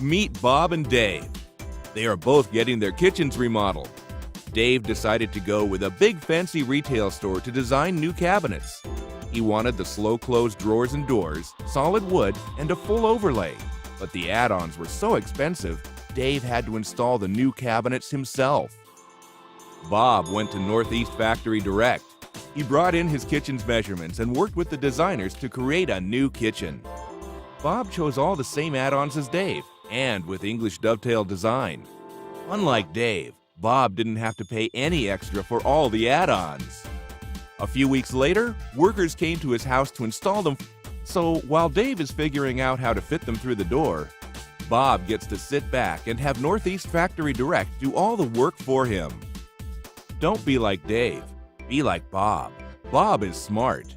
Meet Bob and Dave. They are both getting their kitchens remodeled. Dave decided to go with a big fancy retail store to design new cabinets. He wanted the slow-close drawers and doors, solid wood, and a full overlay. But the add-ons were so expensive, Dave had to install the new cabinets himself. Bob went to Northeast Factory Direct. He brought in his kitchen's measurements and worked with the designers to create a new kitchen. Bob chose all the same add-ons as Dave, and with English dovetail design. Unlike Dave, Bob didn't have to pay any extra for all the add-ons. A few weeks later, workers came to his house to install them, so while Dave is figuring out how to fit them through the door, Bob gets to sit back and have Northeast Factory Direct do all the work for him. Don't be like Dave, be like Bob. Bob is smart.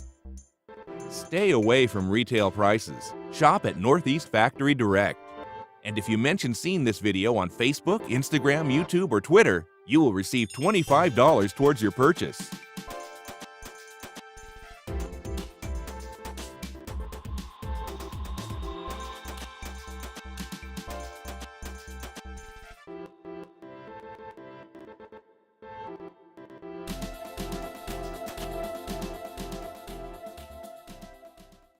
Stay away from retail prices. Shop at Northeast Factory Direct. And if you mention seeing this video on Facebook, Instagram, YouTube, or Twitter, you will receive $25 towards your purchase.